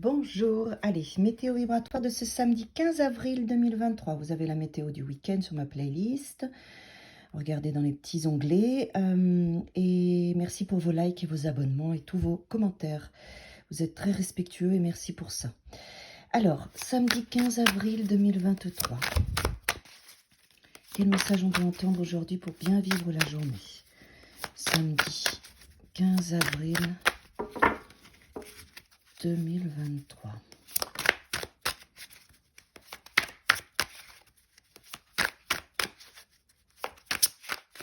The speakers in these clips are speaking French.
Bonjour, allez, météo vibratoire de ce samedi 15 avril 2023. Vous avez la météo du week-end sur ma playlist. Regardez dans les petits onglets. Et merci pour vos likes et vos abonnements et tous vos commentaires. Vous êtes très respectueux et merci pour ça. Alors, samedi 15 avril 2023. Quel message on peut entendre aujourd'hui pour bien vivre la journée? Samedi 15 avril 2023.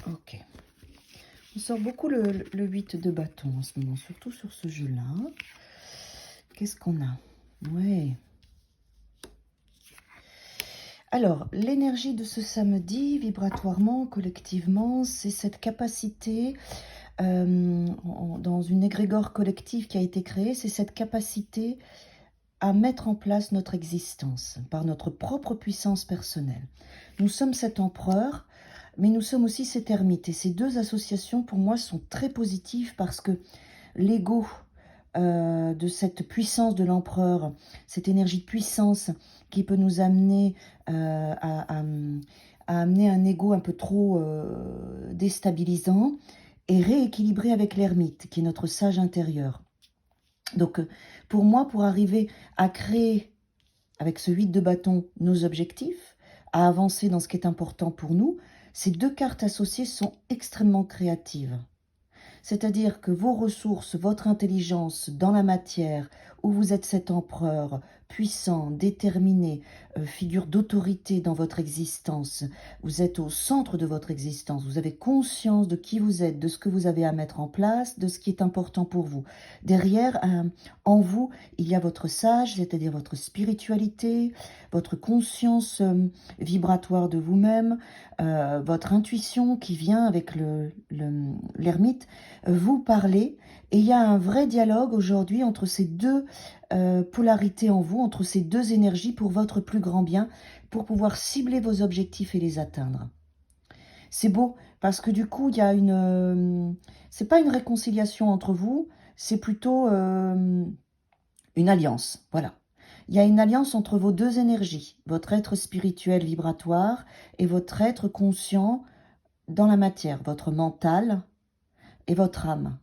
Ok. On sort beaucoup le 8 de bâton en ce moment, surtout sur ce jeu-là. Qu'est-ce qu'on a? Ouais. Alors, l'énergie de ce samedi, vibratoirement, collectivement, c'est cette capacité, dans une égrégore collective qui a été créée, c'est cette capacité à mettre en place notre existence par notre propre puissance personnelle. Nous sommes cet empereur, mais nous sommes aussi cet ermite. Et ces deux associations, pour moi, sont très positives parce que l'ego de cette puissance de l'empereur, cette énergie de puissance qui peut nous amener à amener un ego un peu trop déstabilisant, et rééquilibrer avec l'ermite, qui est notre sage intérieur. Donc, pour moi, pour arriver à créer, avec ce 8 de bâton, nos objectifs, à avancer dans ce qui est important pour nous, ces deux cartes associées sont extrêmement créatives. C'est-à-dire que vos ressources, votre intelligence dans la matière, où vous êtes cet empereur puissant, déterminé, figure d'autorité dans votre existence, vous êtes au centre de votre existence, vous avez conscience de qui vous êtes, de ce que vous avez à mettre en place, de ce qui est important pour vous. Derrière, en vous, il y a votre sage, c'est-à-dire votre spiritualité, votre conscience vibratoire de vous-même, votre intuition qui vient avec l'ermite, vous parlez, et il y a un vrai dialogue aujourd'hui entre ces deux polarités en vous, entre ces deux énergies pour votre plus grand bien, pour pouvoir cibler vos objectifs et les atteindre. C'est beau parce que du coup, il y a c'est pas une réconciliation entre vous, c'est plutôt une alliance, voilà. Il y a une alliance entre vos deux énergies, votre être spirituel vibratoire et votre être conscient dans la matière, votre mental et votre âme.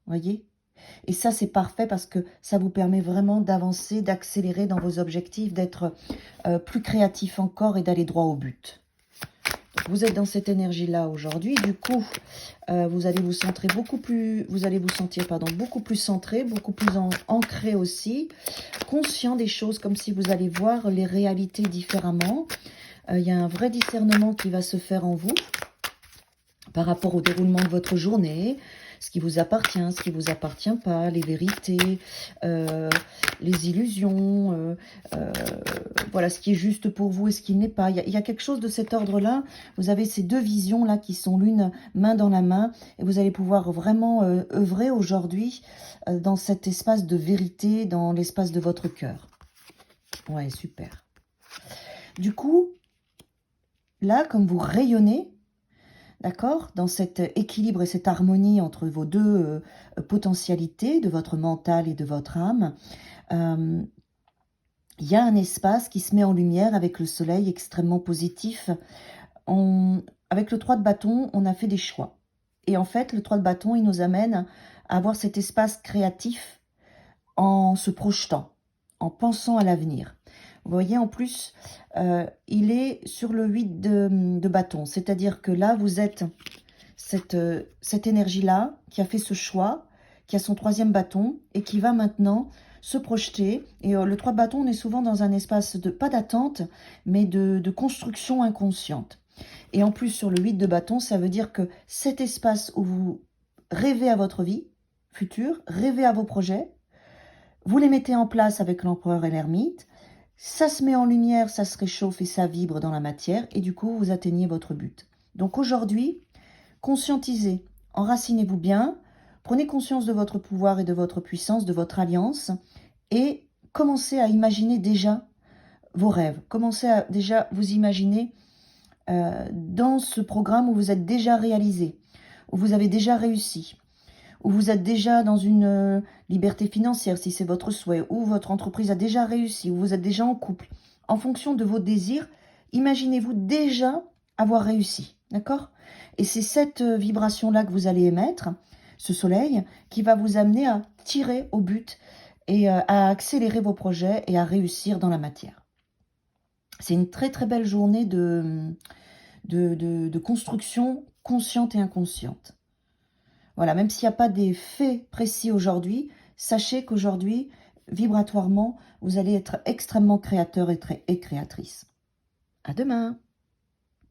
Voyez? Et ça, c'est parfait parce que ça vous permet vraiment d'avancer, d'accélérer dans vos objectifs, d'être plus créatif encore et d'aller droit au but. Donc, vous êtes dans cette énergie-là aujourd'hui. Du coup, vous allez vous centrer beaucoup plus, vous allez vous sentir, beaucoup plus centré, beaucoup plus ancré aussi, conscient des choses, comme si vous allez voir les réalités différemment. Il y a un vrai discernement qui va se faire en vous par rapport au déroulement de votre journée, ce qui vous appartient, ce qui vous appartient pas, les vérités, les illusions, voilà, ce qui est juste pour vous et ce qui n'est pas. Il y a quelque chose de cet ordre-là. Vous avez ces deux visions-là qui sont l'une main dans la main, et vous allez pouvoir vraiment œuvrer aujourd'hui dans cet espace de vérité, dans l'espace de votre cœur. Ouais, super. Du coup, là, comme vous rayonnez, d'accord, dans cet équilibre et cette harmonie entre vos deux potentialités, de votre mental et de votre âme, il y a un espace qui se met en lumière avec le soleil extrêmement positif. Avec le 3 de bâton, on a fait des choix. Et en fait, le 3 de bâton, il nous amène à avoir cet espace créatif en se projetant, en pensant à l'avenir. Vous voyez, en plus, il est sur le 8 de bâton. C'est-à-dire que là, vous êtes cette énergie-là qui a fait ce choix, qui a son 3e bâton et qui va maintenant se projeter. Et le 3 de bâton, on est souvent dans un espace pas d'attente, mais de construction inconsciente. Et en plus, sur le 8 de bâton, ça veut dire que cet espace où vous rêvez à votre vie future, rêvez à vos projets, vous les mettez en place avec l'empereur et l'ermite, ça se met en lumière, ça se réchauffe et ça vibre dans la matière, et du coup, vous atteignez votre but. Donc aujourd'hui, conscientisez, enracinez-vous bien, prenez conscience de votre pouvoir et de votre puissance, de votre alliance, et commencez à imaginer déjà vos rêves. Commencez à déjà vous imaginer dans ce programme où vous êtes déjà réalisé, où vous avez déjà réussi, ou vous êtes déjà dans une liberté financière, si c'est votre souhait, ou votre entreprise a déjà réussi, ou vous êtes déjà en couple. En fonction de vos désirs, imaginez-vous déjà avoir réussi, d'accord? Et c'est cette vibration-là que vous allez émettre, ce soleil, qui va vous amener à tirer au but et à accélérer vos projets et à réussir dans la matière. C'est une très très belle journée de construction consciente et inconsciente. Voilà, même s'il n'y a pas des faits précis aujourd'hui, sachez qu'aujourd'hui, vibratoirement, vous allez être extrêmement créateur et créatrice. À demain!